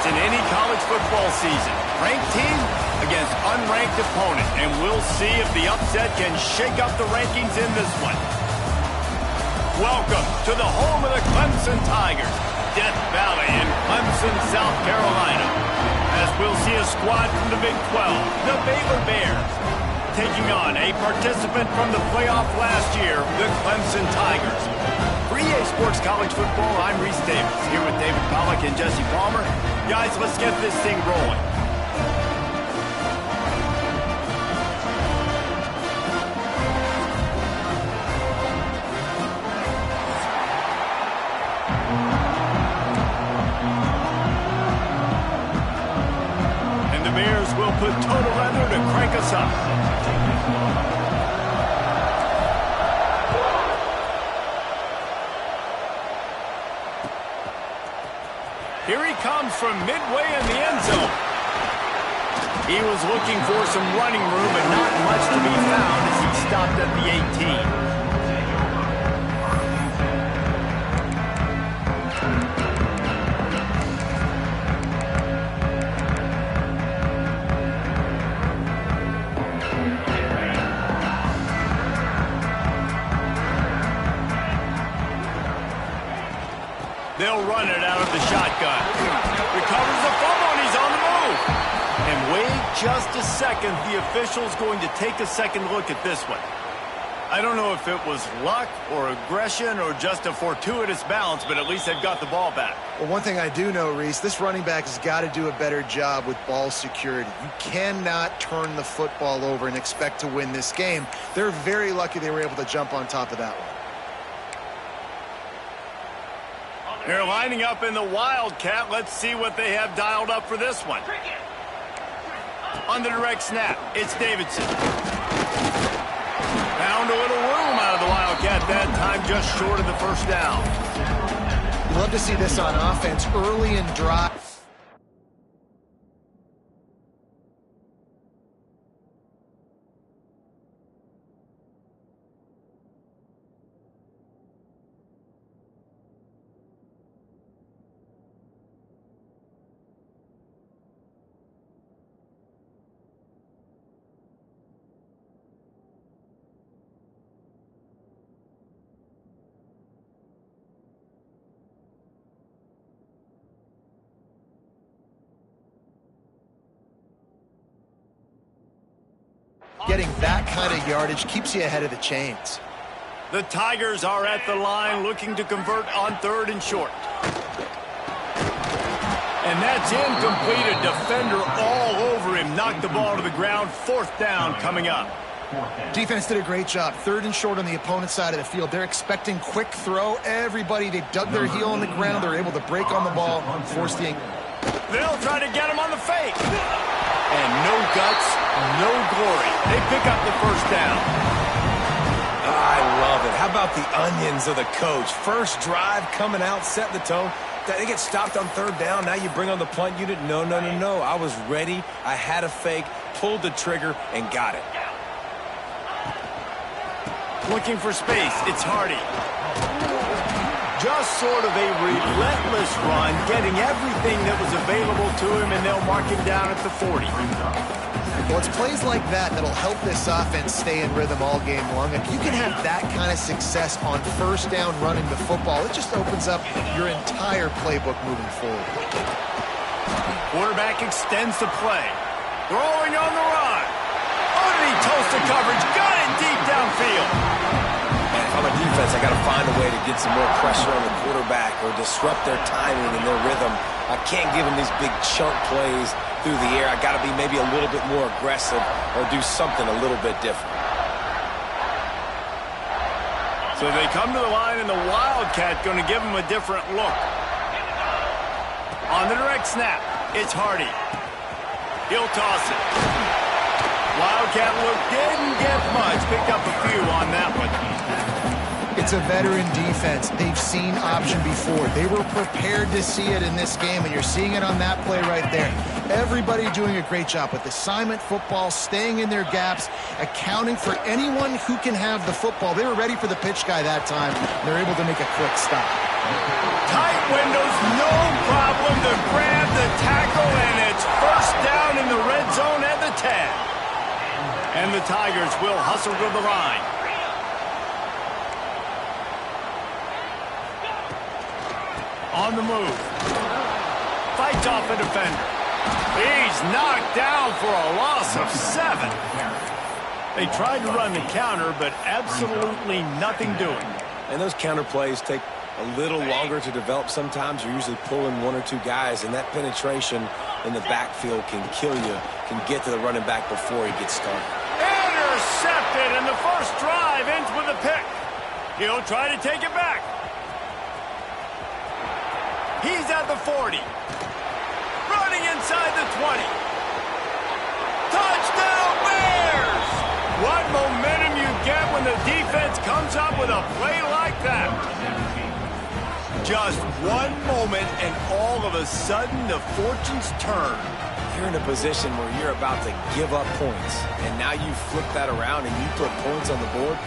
in any college football season. Ranked team against unranked opponent, and we'll see if the upset can shake up the rankings in this one. Welcome to the home of the Clemson Tigers, Death Valley in Clemson, South Carolina. As we'll see a squad from the Big 12, the Baylor Bears, taking on a participant from the playoff last year, the Clemson Tigers. For EA Sports College Football, I'm Reese Davis, here with David Pollack and Jesse Palmer. Guys, let's get this thing rolling. And the Bears will put total leather to crank us up. Here he comes from midway in the end zone. He was looking for some running room, but not much to be found as he stopped at the 18. They'll run it out of the shotgun. Recovers the fumble, and he's on the move. And wait just a second. The official's going to take a second look at this one. I don't know if it was luck or aggression or just a fortuitous bounce, but at least they've got the ball back. Well, one thing I do know, Reese, this running back has got to do a better job with ball security. You cannot turn the football over and expect to win this game. They're very lucky they were able to jump on top of that one. They're lining up in the Wildcat. Let's see what they have dialed up for this one. On the direct snap, it's Davidson. Found a little room out of the Wildcat that time, just short of the first down. You love to see this on offense early and dry. Getting that kind of yardage keeps you ahead of the chains. The Tigers are at the line looking to convert on 3rd and short. And that's incomplete. A defender all over him. Knocked the ball to the ground. 4th down coming up. Defense did a great job. 3rd and short on the opponent's side of the field. They're expecting quick throw. Everybody, they dug their heel on the ground. They're able to break on the ball, force the... They'll try to get him on the fake. And no guts, no glory. They pick up the 1st down. I love it. How about the onions of the coach? First drive coming out, set the tone. They get stopped on 3rd down. Now you bring on the punt unit. No. I was ready. I had a fake, pulled the trigger, and got it. Looking for space. It's Hardy. Just sort of a relentless run, getting everything that was available to him, and they'll mark him down at the 40. Well, it's plays like that that'll help this offense stay in rhythm all game long. If you can have that kind of success on 1st down running the football, it just opens up your entire playbook moving forward. Quarterback extends the play. Throwing on the run. Oh, did he toast the coverage? Got it deep downfield. If I'm a defense, I got to find a way to get some more pressure on the quarterback or disrupt their timing and their rhythm. I can't give them these big chunk plays through the air. I got to be maybe a little bit more aggressive or do something a little bit different. So they come to the line, and the Wildcat going to give them a different look. On the direct snap, it's Hardy. He'll toss it. Wildcat look didn't get much. Picked up a few on that one. It's a veteran defense. They've seen option before. They were prepared to see it in this game, and you're seeing it on that play right there. Everybody doing a great job with assignment football, staying in their gaps, accounting for anyone who can have the football. They were ready for the pitch guy that time. They're able to make a quick stop. Tight windows, no problem to grab the tackle. Tigers will hustle to the line. On the move. Fights off a defender. He's knocked down for a loss of 7. They tried to run the counter, but absolutely nothing doing. And those counter plays take a little longer to develop sometimes. You're usually pulling 1 or 2 guys, and that penetration in the backfield can kill you, can get to the running back before he gets started. Intercepted, and the first drive ends with a pick. He'll try to take it back. He's at the 40. Running inside the 20. Touchdown Bears! What momentum you get when the defense comes up with a play like that. Just one moment and all of a sudden the fortunes turn. You're in a position where you're about to give up points, and now you flip that around and you put points on the board.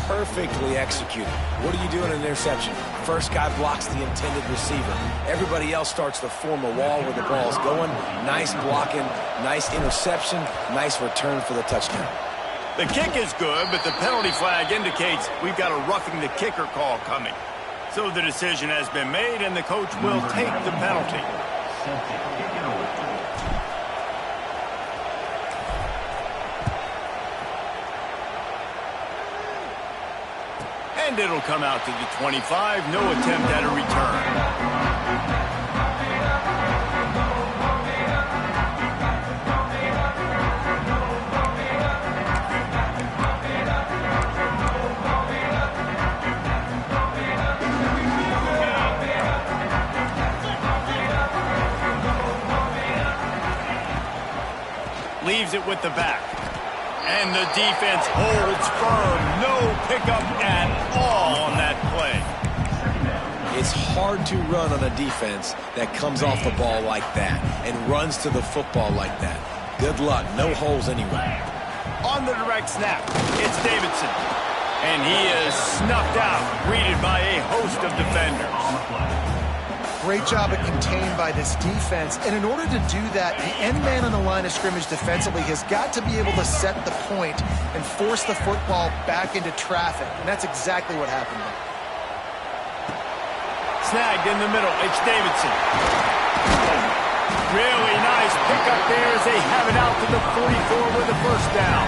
Perfectly executed. What do you do in an interception? First guy blocks the intended receiver. Everybody else starts to form a wall where the ball's going. Nice blocking, nice interception, nice return for the touchdown. The kick is good, but the penalty flag indicates we've got a roughing the kicker call coming. So the decision has been made, and the coach will take the penalty. And it'll come out to the 25. No attempt at a return. Leaves it with the back. And the defense holds firm. No pickup at all on that play. It's hard to run on a defense that comes off the ball like that and runs to the football like that. Good luck. No holes anywhere. On the direct snap, it's Davidson. And he is snuffed out, greeted by a host of defenders. Great job at contained by this defense. And in order to do that, the end man on the line of scrimmage defensively has got to be able to set the point and force the football back into traffic. And that's exactly what happened there. Snagged in the middle. It's Davidson. Really nice pickup there as they have it out to the 44 with the first down.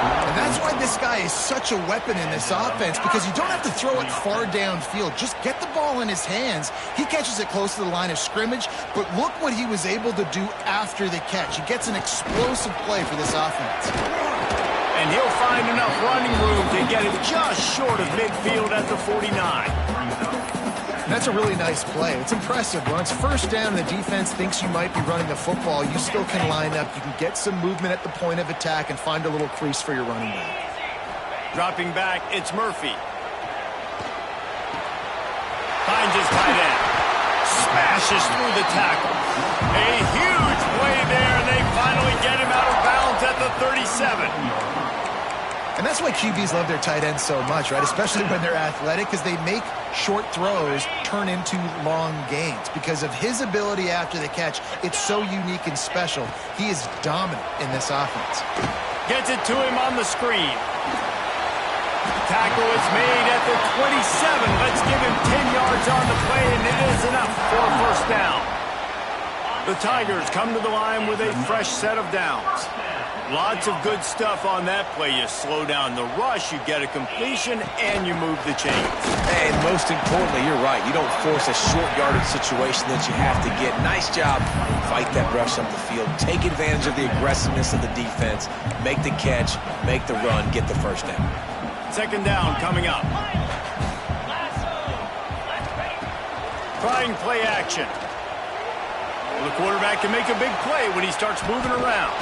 And that's why this guy is such a weapon in this offense, because you don't have to throw it far downfield. Just get the ball in his hands. He catches it close to the line of scrimmage, but look what he was able to do after the catch. He gets an explosive play for this offense. And he'll find enough running room to get it just short of midfield at the 49. That's a really nice play. It's impressive. When it's first down and the defense thinks you might be running the football, you still can line up. You can get some movement at the point of attack and find a little crease for your running back. Dropping back, it's Murphy. Finds his tight end. Smashes through the tackle. A huge play there, and they finally get him out of bounds at the 37. And that's why QBs love their tight ends so much, right? Especially when they're athletic, because they make short throws turn into long gains. Because of his ability after the catch, it's so unique and special. He is dominant in this offense. Gets it to him on the screen. Tackle is made at the 27. Let's give him 10 yards on the play, and it is enough for a first down. The Tigers come to the line with a fresh set of downs. Lots of good stuff on that play. You slow down the rush, you get a completion, and you move the chains. And most importantly, you're right. You don't force a short yardage situation that you have to get. Nice job. Fight that rush up the field. Take advantage of the aggressiveness of the defense. Make the catch, make the run, get the first down. Second down coming up. Trying play action. Well, the quarterback can make a big play when he starts moving around.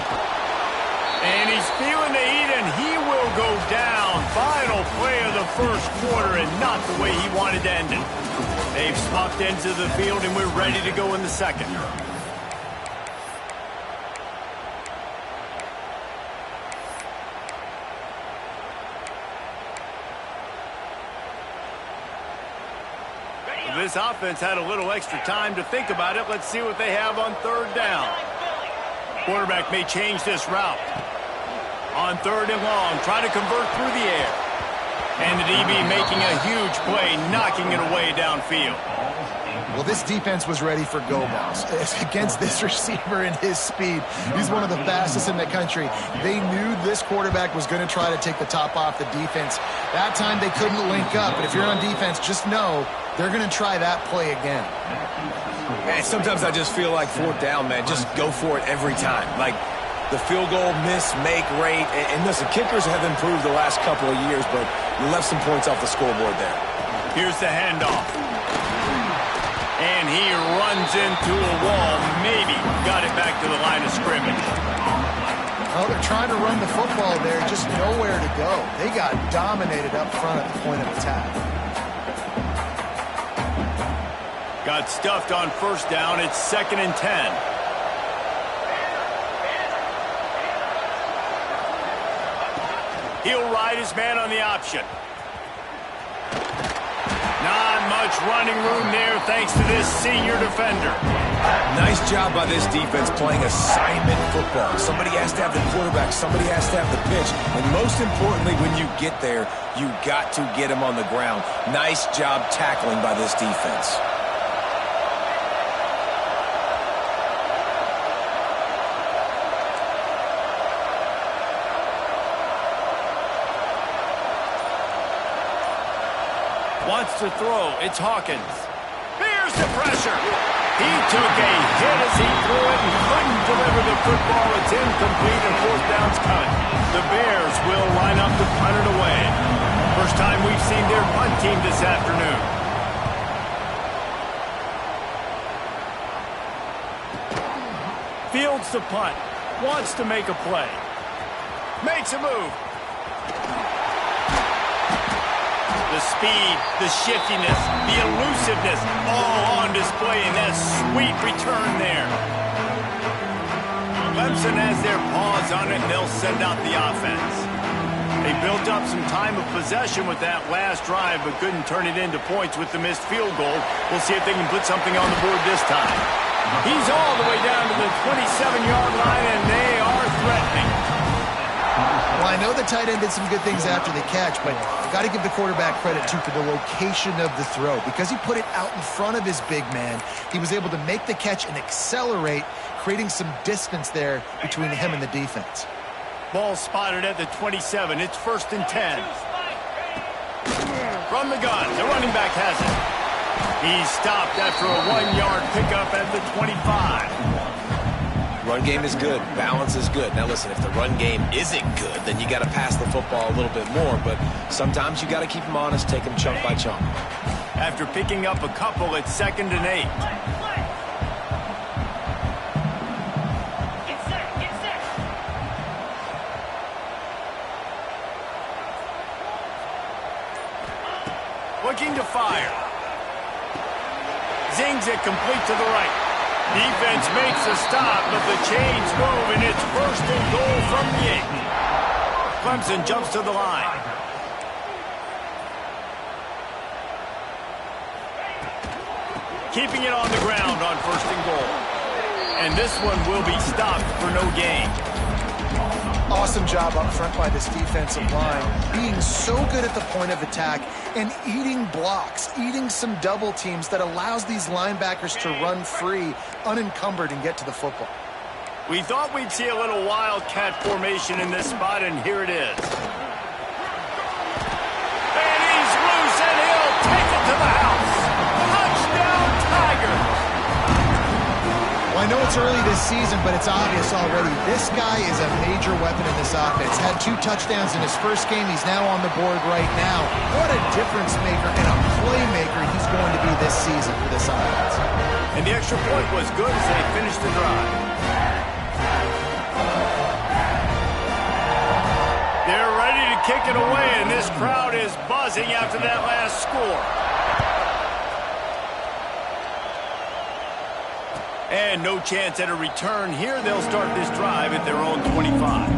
And he's feeling the heat, and he will go down. Final play of the first quarter, and not the way he wanted to end it. They've smucked into the field, and we're ready to go in the second. This offense had a little extra time to think about it. Let's see what they have on third down. Quarterback may change this route. On 3rd and long, try to convert through the air. And the DB making a huge play, knocking it away downfield. Well, this defense was ready for go balls. Against this receiver and his speed, he's one of the fastest in the country. They knew this quarterback was going to try to take the top off the defense. That time they couldn't link up, but if you're on defense, just know they're going to try that play again. Man, sometimes I just feel like 4th down, man. Just go for it every time. Like the field goal miss-make rate. And listen, kickers have improved the last couple of years, but you left some points off the scoreboard there. Here's the handoff. And he runs into a wall. Maybe got it back to the line of scrimmage. Oh, they're trying to run the football there, just nowhere to go. They got dominated up front at the point of attack. Got stuffed on 1st down. It's 2nd and 10. He'll ride his man on the option. Not much running room there thanks to this senior defender. Nice job by this defense playing assignment football. Somebody has to have the quarterback. Somebody has to have the pitch. And most importantly, when you get there, you got to get him on the ground. Nice job tackling by this defense. Wants to throw. It's Hawkins. Here's the pressure. He took a hit as he threw it and couldn't deliver the football. It's incomplete and 4th down's cut. The Bears will line up to punt it away. First time we've seen their punt team this afternoon. Fields the punt. Wants to make a play. Makes a move. The speed, the shiftiness, the elusiveness, all on display in that sweet return there. Clemson has their paws on it, and they'll send out the offense. They built up some time of possession with that last drive, but couldn't turn it into points with the missed field goal. We'll see if they can put something on the board this time. He's all the way down to the 27-yard line, and they are threatening. Well, I know the tight end did some good things after the catch, but you've got to give the quarterback credit, too, for the location of the throw. Because he put it out in front of his big man, he was able to make the catch and accelerate, creating some distance there between him and the defense. Ball spotted at the 27. It's 1st and 10. From the gun, the running back has it. He's stopped after a 1-yard pickup at the 25. Run game is good. Balance is good. Now, listen, if the run game isn't good, then you got to pass the football a little bit more. But sometimes you got to keep them honest, take them chunk by chunk. After picking up a couple, it's 2nd and 8. Looking to fire. Zings it complete to the right. Defense makes a stop, but the chains move, and it's 1st and goal from the 8. Clemson jumps to the line. Keeping it on the ground on 1st and goal. And this one will be stopped for no gain. Awesome job up front by this defensive line, being so good at the point of attack and eating blocks, eating some double teams that allows these linebackers to run free, unencumbered, and get to the football. We thought we'd see a little wildcat formation in this spot, and here it is. And he's loose, and he'll take it to the house. Touchdown, Tigers! Well, I know it's early this season, but it's obvious already. This guy is a major weapon in this offense. Had 2 touchdowns in his first game. He's now on the board right now. What a difference maker and a playmaker he's going to be this season for this offense. And the extra point was good as they finished the drive. They're ready to kick it away, and this crowd is buzzing after that last score. And no chance at a return here. They'll start this drive at their own 25.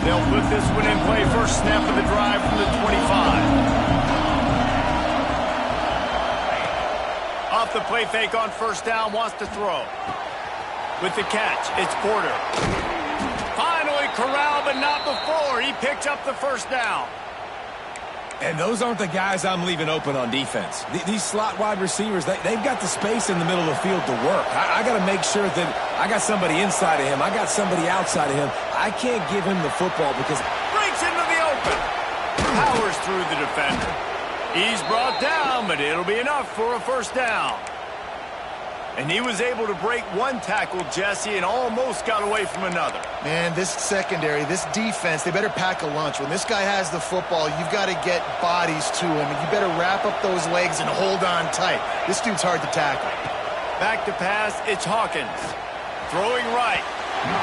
They'll put this one in play. First snap of the drive from the 25. the play fake on first down, wants to throw. With the catch, it's Porter. Finally corralled, but not before. He picks up the first down. And those aren't the guys I'm leaving open on defense. These slot wide receivers, they've got the space in the middle of the field to work. I got to make sure that I got somebody inside of him. I got somebody outside of him. I can't give him the football because... Breaks into the open. Powers through the defender. He's brought down, but it'll be enough for a first down. And he was able to break one tackle, Jesse, and almost got away from another. Man, this secondary, this defense, they better pack a lunch. When this guy has the football, you've got to get bodies to him, and you better wrap up those legs and hold on tight. This dude's hard to tackle. Back to pass, it's Hawkins. Throwing right.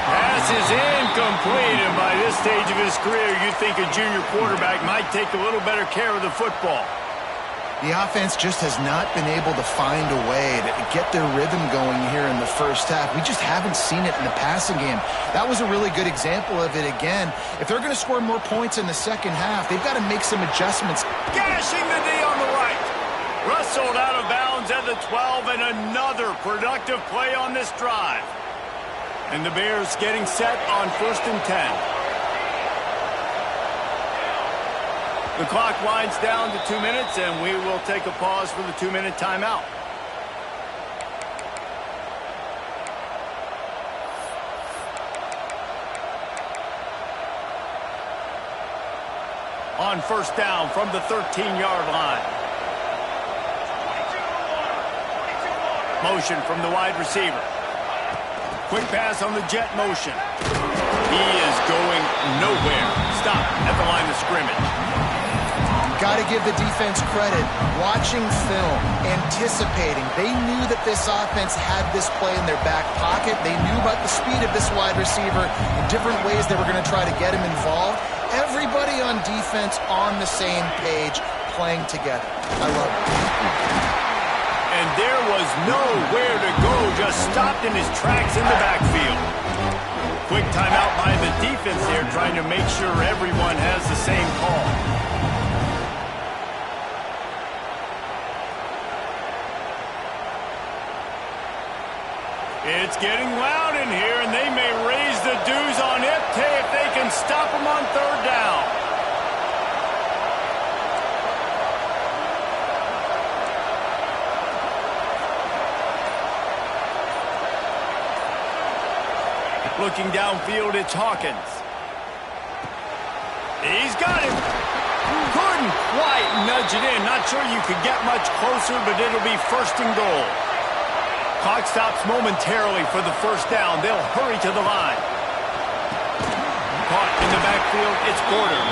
Pass is incomplete, and by this stage of his career, you'd think a junior quarterback might take a little better care of the football. The offense just has not been able to find a way to get their rhythm going here in the first half. We just haven't seen it in the passing game. That was a really good example of it again. If they're going to score more points in the second half, they've got to make some adjustments. Gashing the D on the right. Rustled out of bounds at the 12, and another productive play on this drive. And the Bears getting set on 1st and 10. The clock winds down to 2 minutes, and we will take a pause for the 2-minute timeout. On first down from the 13-yard line. Motion from the wide receiver. Quick pass on the jet motion. He is going nowhere. Stop at the line of scrimmage. Got to give the defense credit. Watching film, anticipating. They knew that this offense had this play in their back pocket. They knew about the speed of this wide receiver in different ways they were going to try to get him involved. Everybody on defense on the same page, playing together. I love it. And there was nowhere to go, just stopped in his tracks in the backfield. Quick timeout by the defense there, trying to make sure everyone has the same call. It's getting loud in here, and they may raise the dues on Ipte if they can stop him on third down. Looking downfield, it's Hawkins. He's got him. Couldn't quite nudge it in. Not sure you could get much closer, but it'll be 1st and goal. Clock stops momentarily for the first down. They'll hurry to the line. Caught in the backfield, it's Porter.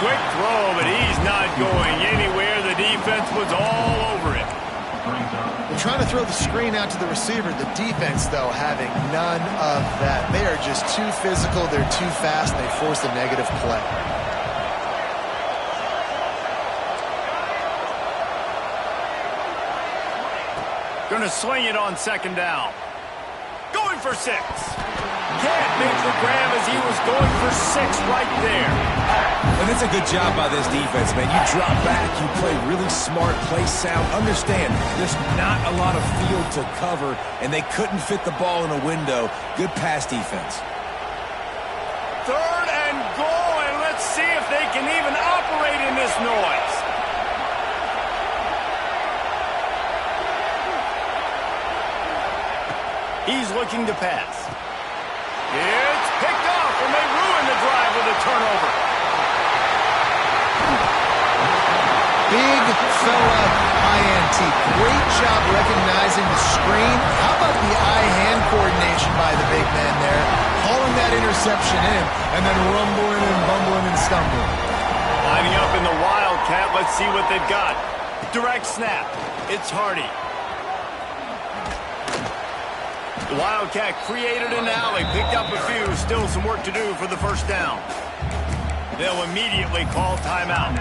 Quick throw, but he's not going anywhere. The defense was all over it. They're trying to throw the screen out to the receiver. The defense, though, having none of that. They are just too physical. They're too fast, and they force a negative play. Going to sling it on 2nd down. Going for 6. Can't make the grab as he was going for 6 right there. And it's a good job by this defense, man. You drop back, you play really smart, play sound. Understand, there's not a lot of field to cover, and they couldn't fit the ball in a window. Good pass defense. 3rd and goal, and let's see if they can even operate in this noise. He's looking to pass. It's picked off, and they ruin the drive with a turnover. Big fella, INT. Great job recognizing the screen. How about the eye-hand coordination by the big man there? Hauling that interception in, and then rumbling and bumbling and stumbling. Lining up in the Wildcat. Let's see what they've got. Direct snap. It's Hardy. The Wildcat created an alley, picked up a few, still some work to do for the first down. They'll immediately call timeout.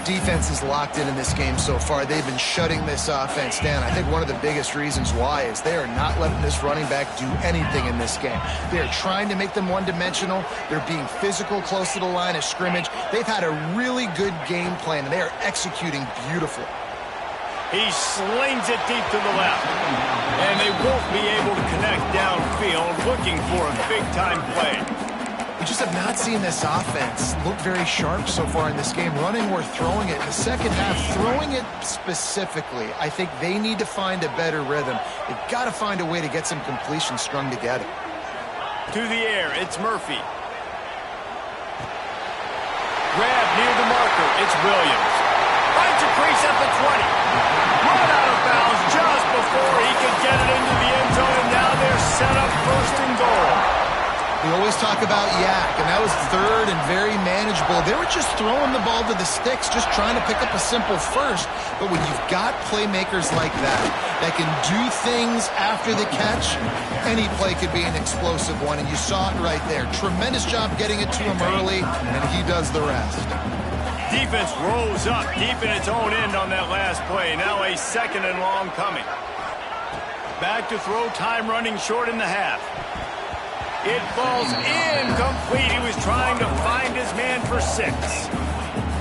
Defense is locked in this game so far. They've been shutting this offense down. I think one of the biggest reasons why is they are not letting this running back do anything in this game. They're trying to make them one-dimensional. They're being physical close to the line of scrimmage. They've had a really good game plan, and they are executing beautifully. He slings it deep to the left. And they won't be able to connect downfield, looking for a big-time play. We just have not seen this offense look very sharp so far in this game, running or throwing it. In the second half, throwing it specifically, I think they need to find a better rhythm. They've got to find a way to get some completion strung together. To the air, it's Murphy. Grab near the marker, it's Williams. Finds a crease at the 20. Run out of bounds just before he could get it into the end zone, and now they're set up first and goal. We always talk about Yak, and that was third and very manageable. They were just throwing the ball to the sticks, just trying to pick up a simple first. But when you've got playmakers like that can do things after the catch, any play could be an explosive one, and you saw it right there. Tremendous job getting it to him early, and he does the rest. Defense rolls up deep in its own end on that last play. Now a second and long coming. Back to throw, time running short in the half. It falls incomplete. He was trying to find his man for 6.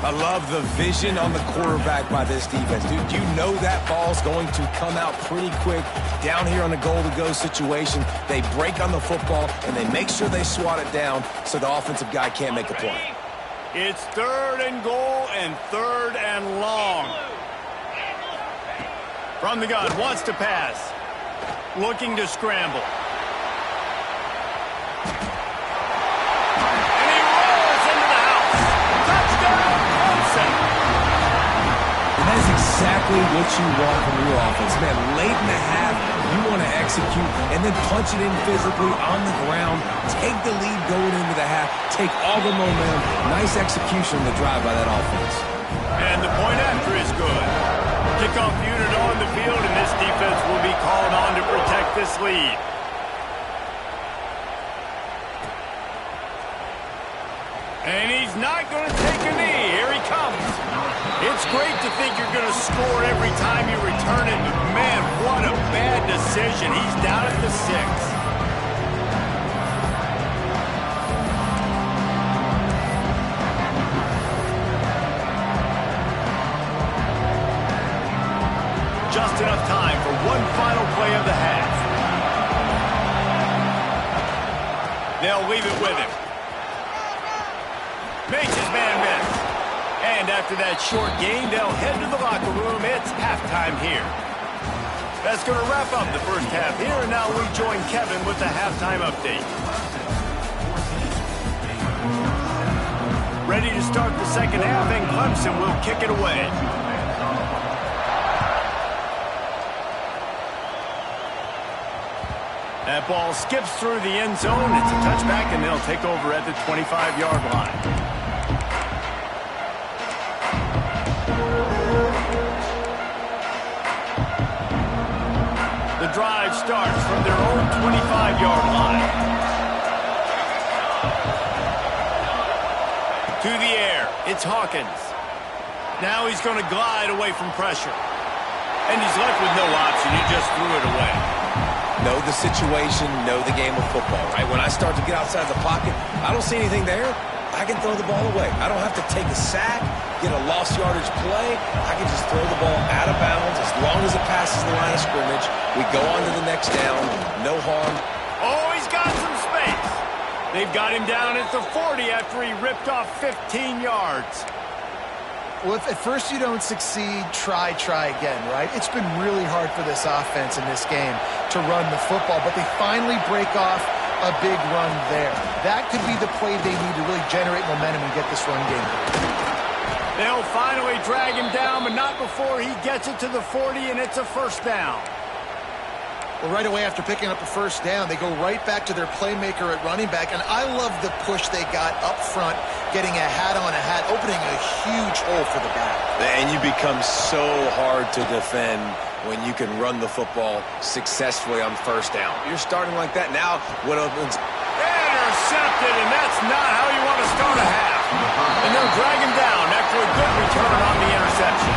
I love the vision on the quarterback by this defense. Dude, you know that ball's going to come out pretty quick down here on the goal-to-go situation. They break on the football, and they make sure they swat it down so the offensive guy can't make a play. It's third and goal and third and long. From the gun, wants to pass. Looking to scramble. Exactly what you want from your offense. Man, late in the half, you want to execute and then punch it in physically on the ground. Take the lead going into the half. Take all the momentum. Nice execution on the drive by that offense. And the point after is good. Kickoff unit on the field, and this defense will be called on to protect this lead. And he's not going to take a knee. Here he comes. It's great to think you're going to score every time you return it, but man, what a bad decision. He's down at the 6. Just enough time for one final play of the half. They'll leave it with him. Makes his man miss. And after that short game, they'll head to the locker room. It's halftime here. That's going to wrap up the first half here, and now we join Kevin with the halftime update. Ready to start the second half, and Clemson will kick it away. That ball skips through the end zone. It's a touchback, and they'll take over at the 25-yard line. The drive starts from their own 25-yard line. To the air, it's Hawkins. Now he's going to glide away from pressure. And he's left with no option. He just threw it away. Know the situation, know the game of football, right? When I start to get outside the pocket, I don't see anything there. I can throw the ball away. I don't have to take a sack, get a lost yardage play. I can just throw the ball out of bounds as long as it passes the line of scrimmage. We go on to the next down. No harm. Oh, he's got some space. They've got him down at the 40 after he ripped off 15 yards. Well, if at first you don't succeed, try again, right? It's been really hard for this offense in this game to run the football, but they finally break off a big run there. That could be the play they need to really generate momentum and get this run game. They'll finally drag him down, but not before he gets it to the 40, and it's a first down. Well, right away after picking up a first down, they go right back to their playmaker at running back, and I love the push they got up front, getting a hat on a hat, opening a huge hole for the back. And you become so hard to defend when you can run the football successfully on first down. You're starting like that. Now what opens? Intercepted, and that's not how you want to start a half. And they'll drag him down after a good return on the interception.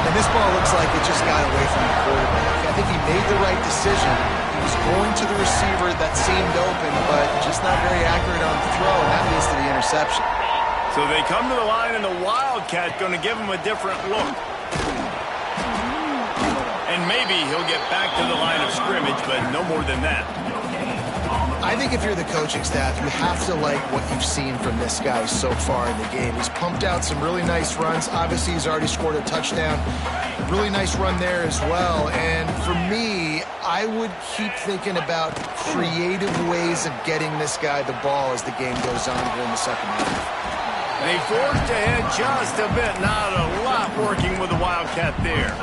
And this ball looks like it just got away from the quarterback. I think he made the right decision. He was going to the receiver that seemed open, but just not very accurate on the throw, and that leads to the interception. So they come to the line, and the Wildcat going to give him a different look. And maybe he'll get back to the line of scrimmage, but no more than that. I think if you're the coaching staff, you have to like what you've seen from this guy so far in the game. He's pumped out some really nice runs. Obviously, he's already scored a touchdown. Really nice run there as well. And for me, I would keep thinking about creative ways of getting this guy the ball as the game goes on here in the second half. They forced ahead just a bit. Not a lot working with the Wildcat there.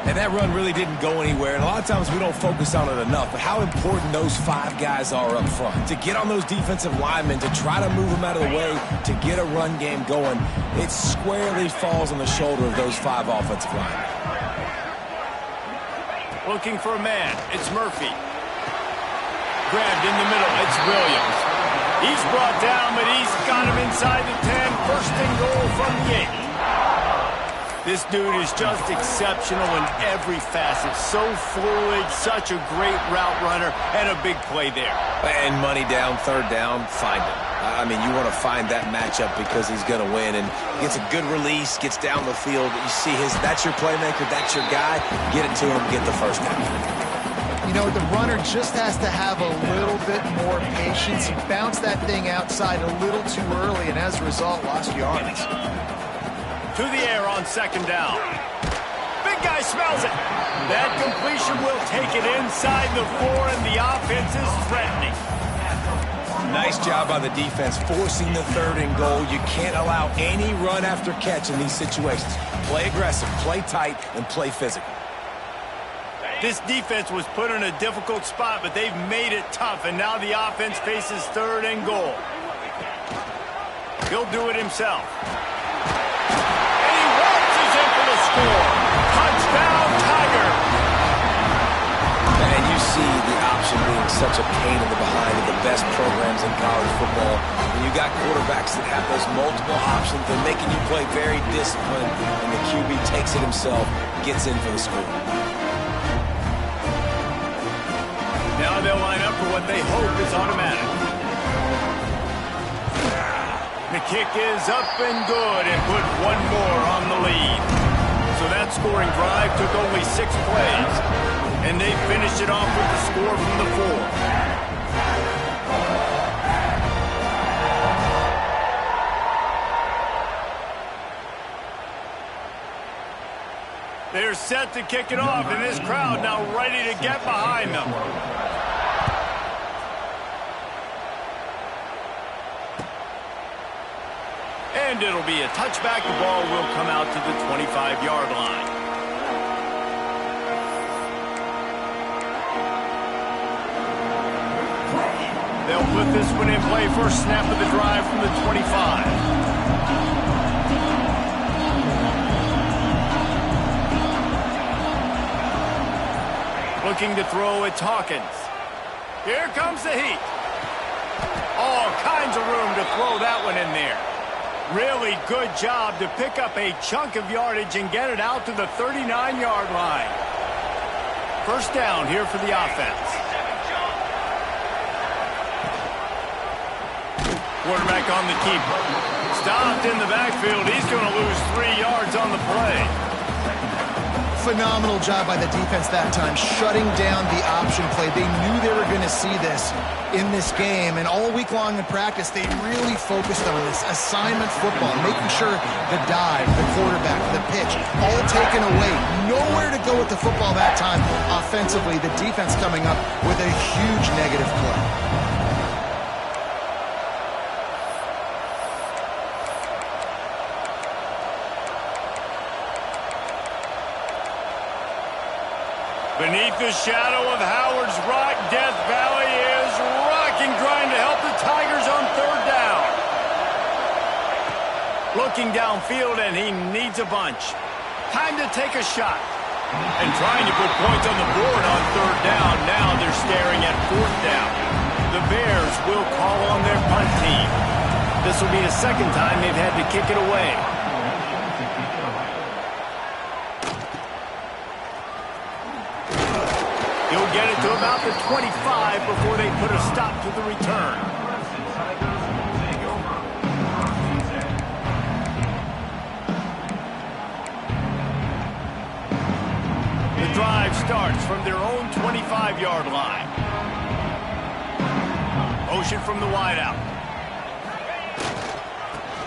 And that run really didn't go anywhere, and a lot of times we don't focus on it enough, but how important those 5 guys are up front. To get on those defensive linemen, to try to move them out of the way, to get a run game going, it squarely falls on the shoulder of those 5 offensive linemen. Looking for a man. It's Murphy. Grabbed in the middle. It's Williams. He's brought down, but he's got him inside the 10. First and goal from the 8. This dude is just exceptional in every facet. So fluid, such a great route runner, and a big play there. And money down, third down, find him. I mean, you want to find that matchup because he's going to win, and gets a good release, gets down the field. You see that's your playmaker, that's your guy. Get it to him, get the first down. You know, the runner just has to have a little bit more patience. He bounced that thing outside a little too early, and as a result, lost yards. To the air on second down. Big guy smells it. That completion will take it inside the 4, and the offense is threatening. Nice job by the defense forcing the third and goal. You can't allow any run after catch in these situations. Play aggressive, play tight, and play physical. This defense was put in a difficult spot, but they've made it tough, and now the offense faces third and goal. He'll do it himself. Score. Touchdown, Tiger! And you see the option being such a pain in the behind of the best programs in college football. When you got quarterbacks that have those multiple options, they're making you play very disciplined, and the QB takes it himself, gets in for the score. Now they'll line up for what they hope is automatic. The kick is up and good, and put one more on the lead. So that scoring drive took only 6 plays, and they finished it off with the score from the 4. They're set to kick it off, and this crowd now ready to get behind them. And it'll be a touchback. The ball will come out to the 25-yard line. They'll put this one in play. First snap of the drive from the 25. Looking to throw, it's Hawkins. Here comes the heat. All kinds of room to throw that one in there. Really good job to pick up a chunk of yardage and get it out to the 39-yard line. First down here for the offense. Quarterback on the keeper. Stopped in the backfield. He's going to lose 3 yards on the play. Phenomenal job by the defense that time, shutting down the option play. They knew they were going to see this in this game, and all week long in practice, they really focused on this assignment football, making sure the dive, the quarterback, the pitch, all taken away. Nowhere to go with the football that time. Offensively, the defense coming up with a huge negative play. Beneath the shadow of Howard's Rock, Death Valley is rocking, trying to help the Tigers on third down. Looking downfield, and he needs a bunch. Time to take a shot. And trying to put points on the board on third down. Now they're staring at fourth down. The Bears will call on their punt team. This will be the second time they've had to kick it away. He'll get it to about the 25 before they put a stop to the return. from their own 25-yard line. Motion from the wideout.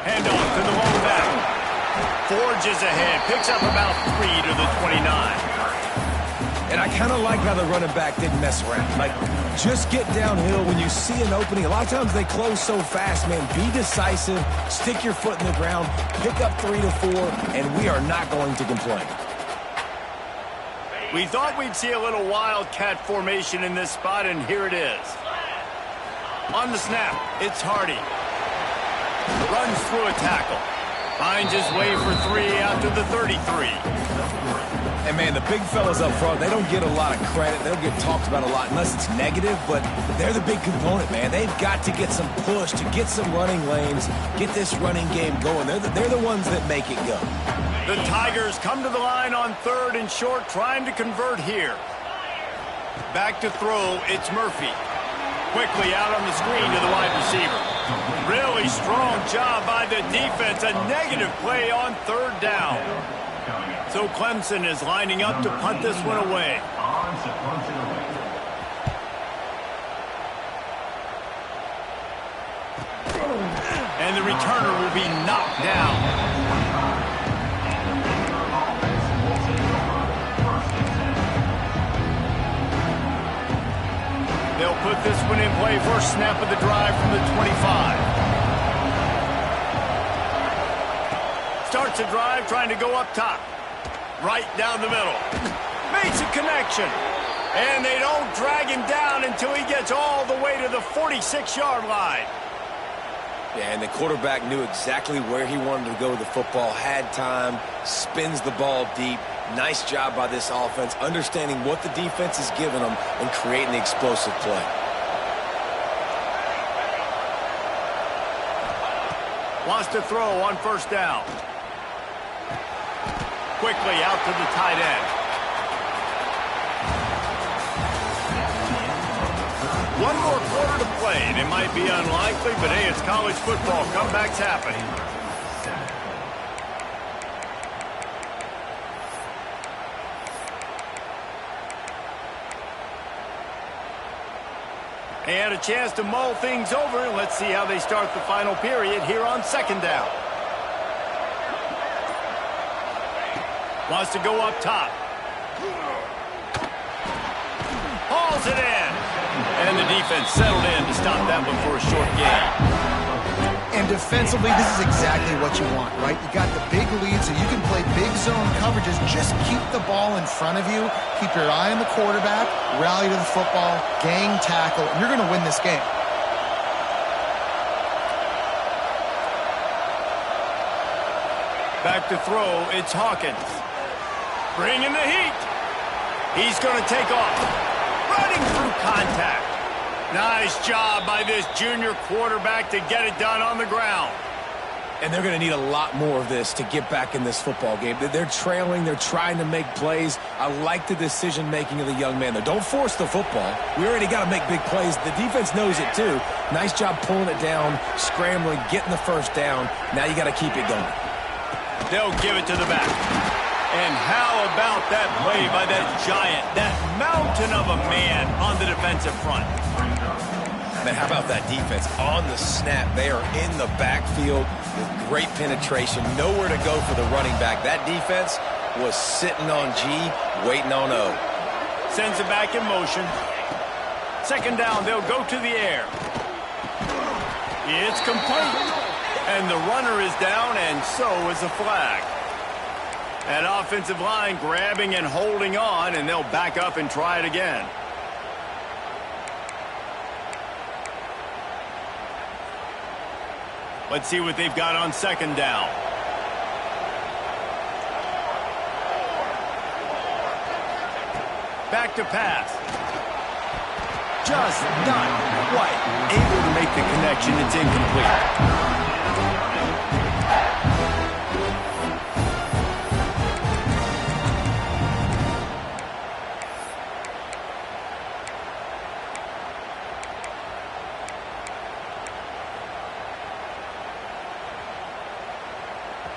Handoff to the lone back. Forges ahead, picks up about 3 to the 29. And I kind of like how the running back didn't mess around. Like, just get downhill when you see an opening. A lot of times they close so fast, man. Be decisive, stick your foot in the ground, pick up 3 to 4, and we are not going to complain. We thought we'd see a little wildcat formation in this spot, and here it is. On the snap, it's Hardy. Runs through a tackle. Finds his way for 3 out to the 33. And, man, the big fellas up front, they don't get a lot of credit. They don't get talked about a lot unless it's negative, but they're the big component, man. They've got to get some push, to get some running lanes, get this running game going. They're the ones that make it go. The Tigers come to the line on 3rd and short, trying to convert here. Back to throw, it's Murphy. Quickly out on the screen to the wide receiver. Really strong job by the defense. A negative play on 3rd down. So Clemson is lining up to punt this one away. And the returner will be knocked down. They'll put this one in play. First snap of the drive from the 25. Starts a drive trying to go up top. Right down the middle. Makes a connection. And they don't drag him down until he gets all the way to the 46-yard line. Yeah, and the quarterback knew exactly where he wanted to go with the football, had time, spins the ball deep. Nice job by this offense, understanding what the defense is giving them and creating the explosive play. Wants to throw on 1st down. Quickly out to the tight end. One more quarter to play, and it might be unlikely, but hey, it's college football. Comeback's happening. They had a chance to mull things over, and let's see how they start the final period here on 2nd down. Wants to go up top. Hauls it in. And the defense settled in to stop that one for a short gain. And defensively, this is exactly what you want, right? You got the big lead, so you can play big zone coverages. Just keep the ball in front of you. Keep your eye on the quarterback. Rally to the football. Gang tackle. And you're going to win this game. Back to throw, it's Hawkins. Bringing the heat. He's going to take off. Running through contact. Nice job by this junior quarterback to get it done on the ground. And they're going to need a lot more of this to get back in this football game. They're trailing. They're trying to make plays. I like the decision-making of the young man, though. Don't force the football. We already got to make big plays. The defense knows it, too. Nice job pulling it down, scrambling, getting the 1st down. Now you got to keep it going. They'll give it to the back. And how about that play by that giant, that mountain of a man on the defensive front? Man, how about that defense? On the snap, they are in the backfield with great penetration. Nowhere to go for the running back. That defense was sitting on G, waiting on O. Sends it back in motion. 2nd down, they'll go to the air. It's complete. And the runner is down, and so is the flag. That offensive line grabbing and holding on, and they'll back up and try it again. Let's see what they've got on 2nd down. Back to pass. Just not quite able to make the connection. It's incomplete.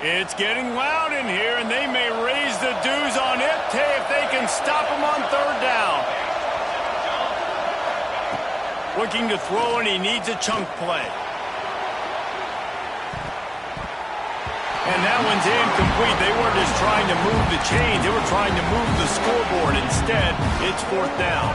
It's getting loud in here, and they may raise the dues on it if they can stop them on third down. Looking to throw, and he needs a chunk play. And that one's incomplete. They weren't just trying to move the chains. They were trying to move the scoreboard. Instead, it's fourth down.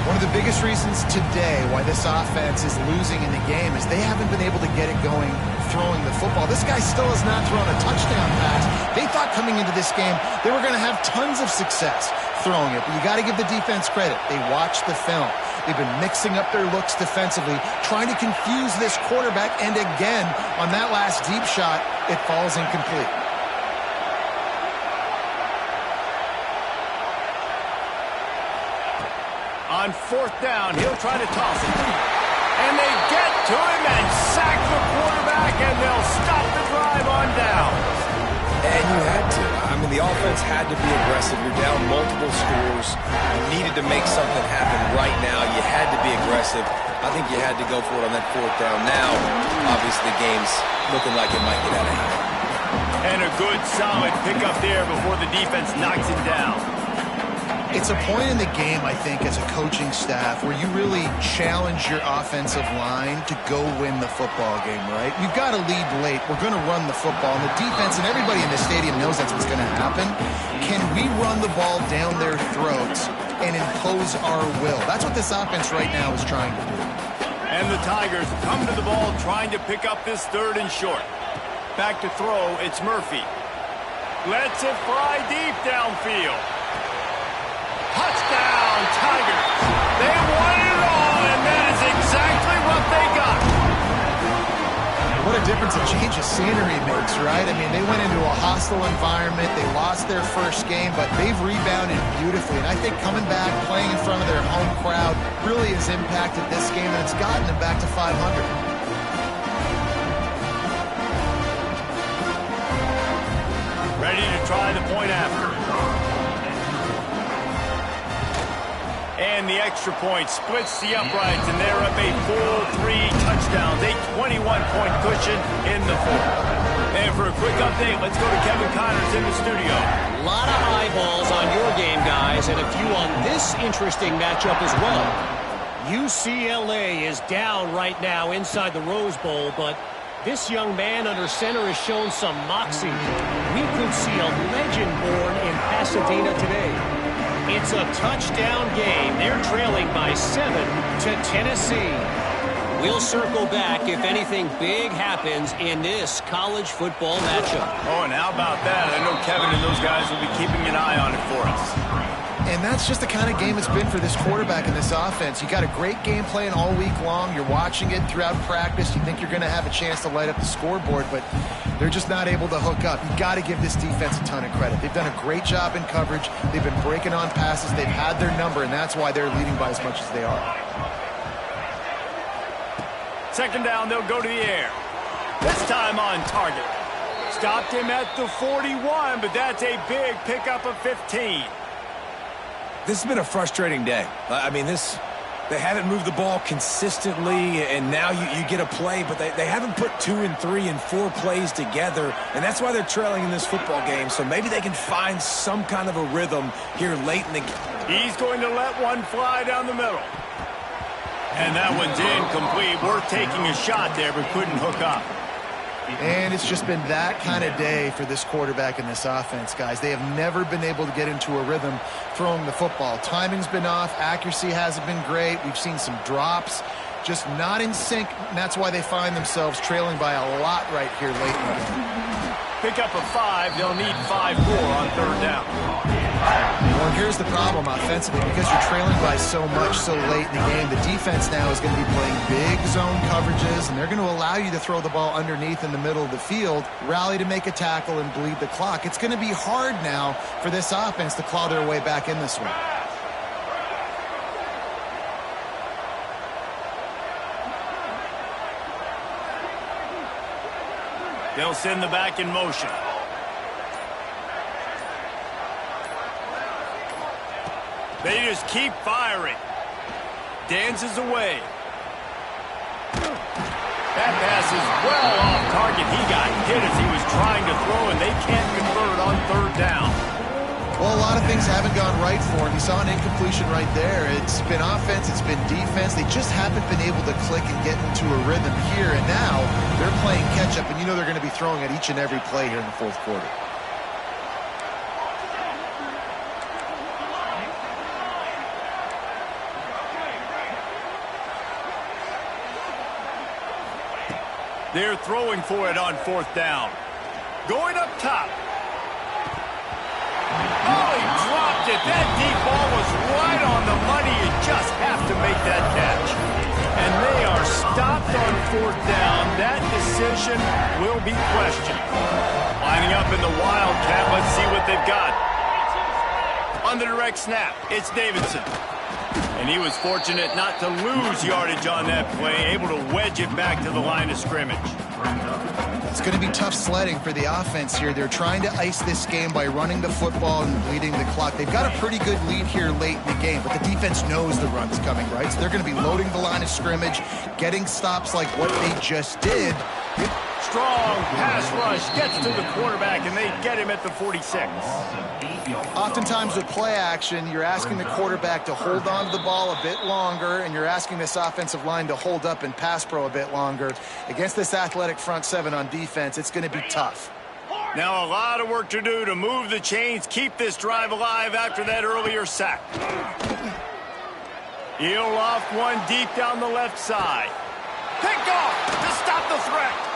One of the biggest reasons today why this offense is losing in the game is they haven't been able to get it going throwing the football. This guy still has not thrown a touchdown pass. They thought coming into this game they were going to have tons of success throwing it, but you got to give the defense credit. They watched the film. They've been mixing up their looks defensively, trying to confuse this quarterback, and again, on that last deep shot, it falls incomplete. On fourth down, he'll try to toss it. And they get to him and sack the quarterback, and they'll stop the drive on down. And you had to. I mean, the offense had to be aggressive. You're down multiple scores. You needed to make something happen right now. You had to be aggressive. I think you had to go for it on that fourth down. Now, obviously, the game's looking like it might get out of hand. And a good, solid pickup there before the defense knocks him down. It's a point in the game, I think, as a coaching staff where you really challenge your offensive line to go win the football game, right? You've got to lead late. We're going to run the football. And the defense and everybody in the stadium knows that's what's going to happen. Can we run the ball down their throats and impose our will? That's what this offense right now is trying to do. And the Tigers come to the ball trying to pick up this third and short. Back to throw, it's Murphy. Lets it fly deep downfield. Touchdown, Tigers. They won it all, and that is exactly what they got. What a difference a change of scenery makes, right? I mean, they went into a hostile environment. They lost their first game, but they've rebounded beautifully. And I think coming back, playing in front of their home crowd really has impacted this game, and it's gotten them back to 500. Ready to try the point after. And the extra point splits the uprights, and they're up a full 3 touchdowns, a 21-point cushion in the fourth. And for a quick update, let's go to Kevin Connors in the studio. A lot of eyeballs on your game, guys, and a few on this interesting matchup as well. UCLA is down right now inside the Rose Bowl, but this young man under center has shown some moxie. We could see a legend born in Pasadena today. It's a touchdown game. They're trailing by 7 to Tennessee. We'll circle back if anything big happens in this college football matchup. Oh, and how about that? I know Kevin and those guys will be keeping an eye on it for us. And that's just the kind of game it's been for this quarterback and this offense. You got a great game plan all week long. You're watching it throughout practice. You think you're going to have a chance to light up the scoreboard, but they're just not able to hook up. You got to give this defense a ton of credit. They've done a great job in coverage. They've been breaking on passes. They've had their number, and that's why they're leading by as much as they are. Second down, they'll go to the air. This time on target. Stopped him at the 41, but that's a big pickup of 15. This has been a frustrating day. I mean, they haven't moved the ball consistently, and now you get a play, but they haven't put 2 and 3 and 4 plays together, and that's why they're trailing in this football game. So maybe they can find some kind of a rhythm here late in the game. He's going to let one fly down the middle. And that one's incomplete. Worth taking a shot there, but couldn't hook up. And it's just been that kind of day for this quarterback and this offense, guys. They have never been able to get into a rhythm throwing the football. Timing's been off. Accuracy hasn't been great. We've seen some drops. Just not in sync, and that's why they find themselves trailing by a lot right here late in the game. Pick up a 5. They'll need 5 more on third down. Well, here's the problem offensively. Because you're trailing by so much so late in the game, the defense now is going to be playing big zone coverages, and they're going to allow you to throw the ball underneath in the middle of the field, rally to make a tackle, and bleed the clock. It's going to be hard now for this offense to claw their way back in this one. They'll send the back in motion. They just keep firing. Dances away. That pass is well off target. He got hit as he was trying to throw, and they can't convert on third down. Well, a lot of things haven't gone right for him. You saw an incompletion right there. It's been offense, it's been defense. They just haven't been able to click and get into a rhythm here. And now they're playing catch-up, and you know they're going to be throwing at each and every play here in the fourth quarter. They're throwing for it on fourth down. Going up top. Oh, he dropped it. That deep ball was right on the money. You just have to make that catch. And they are stopped on fourth down. That decision will be questioned. Lining up in the Wildcat. Let's see what they've got. On the direct snap, it's Davidson. And he was fortunate not to lose yardage on that play, able to wedge it back to the line of scrimmage. It's going to be tough sledding for the offense here. They're trying to ice this game by running the football and bleeding the clock. They've got a pretty good lead here late in the game, but the defense knows the run's coming, right? So they're going to be loading the line of scrimmage, getting stops like what they just did. Strong pass rush gets to the quarterback, and they get him at the 46. Oftentimes with play action, you're asking the quarterback to hold on to the ball a bit longer, and you're asking this offensive line to hold up and pass pro a bit longer. Against this athletic front seven on defense, it's going to be tough. Now a lot of work to do to move the chains, keep this drive alive after that earlier sack. He'll loft one deep down the left side. Picked off to stop the threat.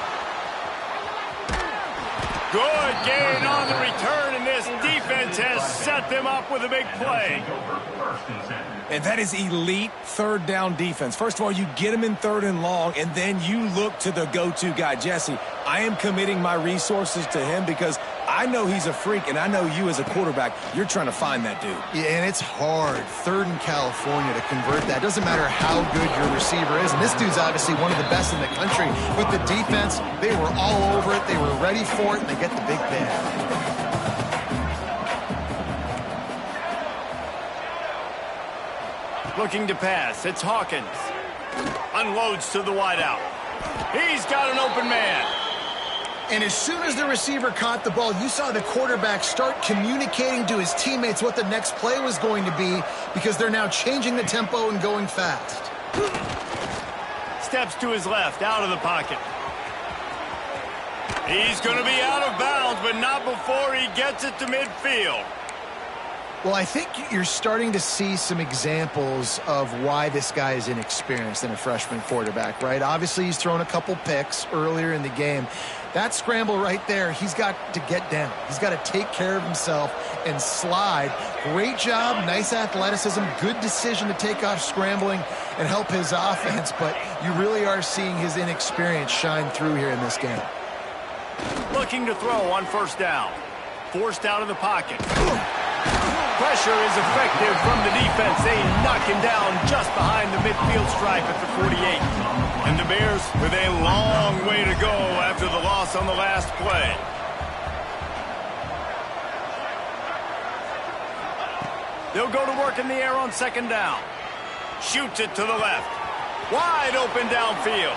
Good gain on the return, and this defense has set them up with a big play. And that is elite third down defense. First of all, you get them in third and long, and then you look to the go-to guy. Jesse, I am committing my resources to him because I know he's a freak, and I know you as a quarterback, you're trying to find that dude. Yeah, and it's hard, third in California, to convert that. Doesn't matter how good your receiver is, and this dude's obviously one of the best in the country. With the defense, they were all over it, they were ready for it, and they get the big pay. Looking to pass, it's Hawkins. Unloads to the wideout. He's got an open man. And as soon as the receiver caught the ball, you saw the quarterback start communicating to his teammates what the next play was going to be because they're now changing the tempo and going fast. Steps to his left, out of the pocket. He's going to be out of bounds, but not before he gets it to midfield. Well, I think you're starting to see some examples of why this guy is inexperienced in a freshman quarterback, right? Obviously, he's thrown a couple picks earlier in the game. That scramble right there, he's got to get down. He's got to take care of himself and slide. Great job, nice athleticism, good decision to take off scrambling and help his offense, but you really are seeing his inexperience shine through here in this game. Looking to throw on first down. Forced out of the pocket. Pressure is effective from the defense. They knock him down just behind the midfield stripe at the 48. And the Bears with a long way to go after the loss on the last play. They'll go to work in the air on second down. Shoots it to the left. Wide open downfield.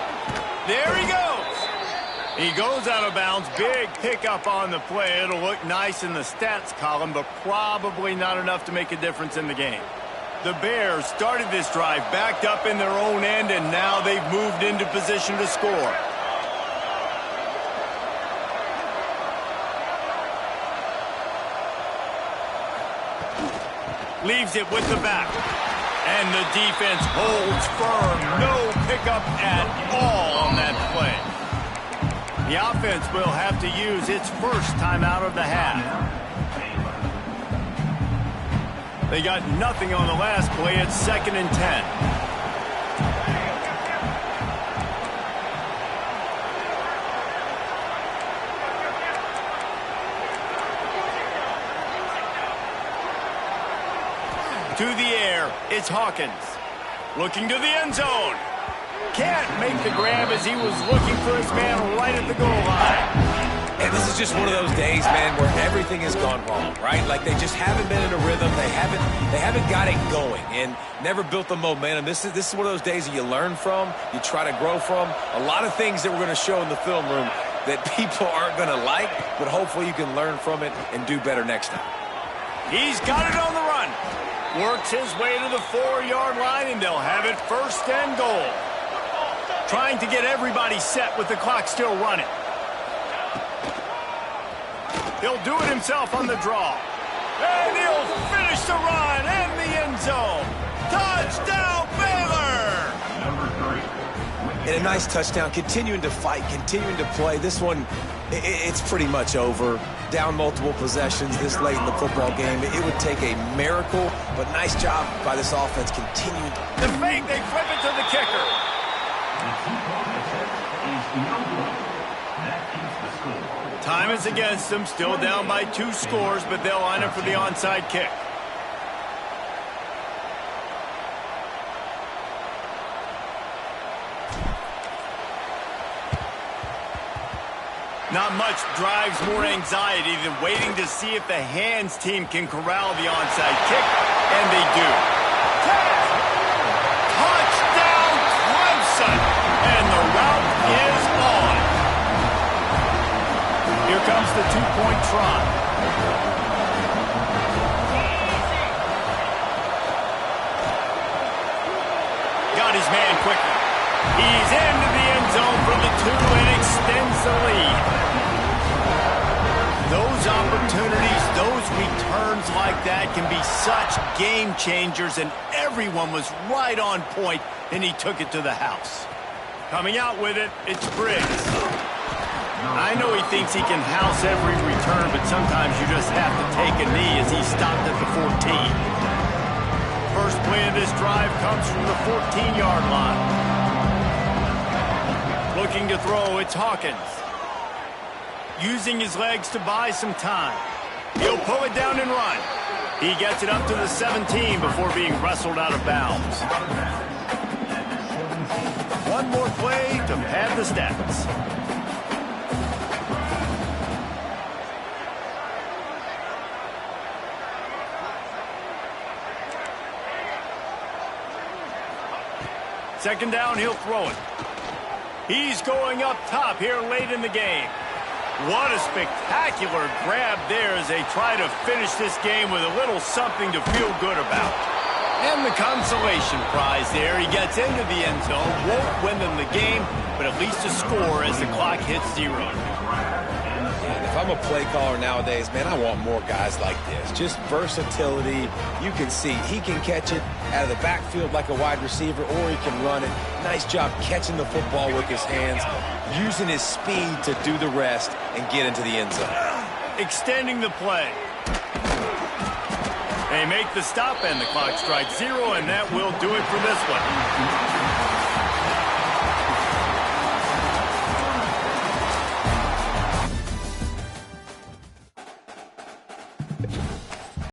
There he goes. He goes out of bounds. Big pickup on the play. It'll look nice in the stats column, but probably not enough to make a difference in the game. The Bears started this drive backed up in their own end, and now they've moved into position to score. Leaves it with the back. And the defense holds firm. No pickup at all on that play. The offense will have to use its first timeout of the half. They got nothing on the last play. It's 2nd and 10. To the air, it's Hawkins. Looking to the end zone. Can't make the grab as he was looking for his man right at the goal line. And this is just one of those days, man, where everything has gone wrong, right? Like they just haven't been in a rhythm. They haven't got it going and never built the momentum. This is one of those days that you learn from, you try to grow from. A lot of things that we're going to show in the film room that people aren't going to like, but hopefully you can learn from it and do better next time. He's got it on the run. Works his way to the 4-yard line, and they'll have it 1st and goal. Trying to get everybody set with the clock still running. He'll do it himself on the draw. And he'll finish the run in the end zone. Touchdown, Baylor! And a nice touchdown, continuing to fight, continuing to play. This one, it's pretty much over. Down multiple possessions this late in the football game. It would take a miracle, but nice job by this offense continuing. The fake, they flip it to the kicker. Time is against them, still down by 2 scores, but they'll line up for the onside kick. Not much drives more anxiety than waiting to see if the hands team can corral the onside kick, and they do. Touchdown, Clemson! And the route is on. Here comes the 2-point try. Got his man quickly. He's into the end zone from the 2 and extends the lead. Those opportunities, those returns like that can be such game changers, and everyone was right on point, and he took it to the house. Coming out with it, it's Briggs. I know he thinks he can house every return, but sometimes you just have to take a knee as he stopped at the 14. First play of this drive comes from the 14-yard line. Looking to throw, it's Hawkins. Using his legs to buy some time. He'll pull it down and run. He gets it up to the 17 before being wrestled out of bounds. One more play to pad the stats. Second down, he'll throw it. He's going up top here late in the game. What a spectacular grab there as they try to finish this game with a little something to feel good about. And the consolation prize there. He gets into the end zone, won't win them the game, but at least a score as the clock hits 0. And if I'm a play caller nowadays, man, I want more guys like this. Just versatility. You can see he can catch it out of the backfield like a wide receiver, or he can run it. Nice job catching the football with his hands, using his speed to do the rest and get into the end zone. Extending the play. They make the stop, and the clock strikes 0, and that will do it for this one.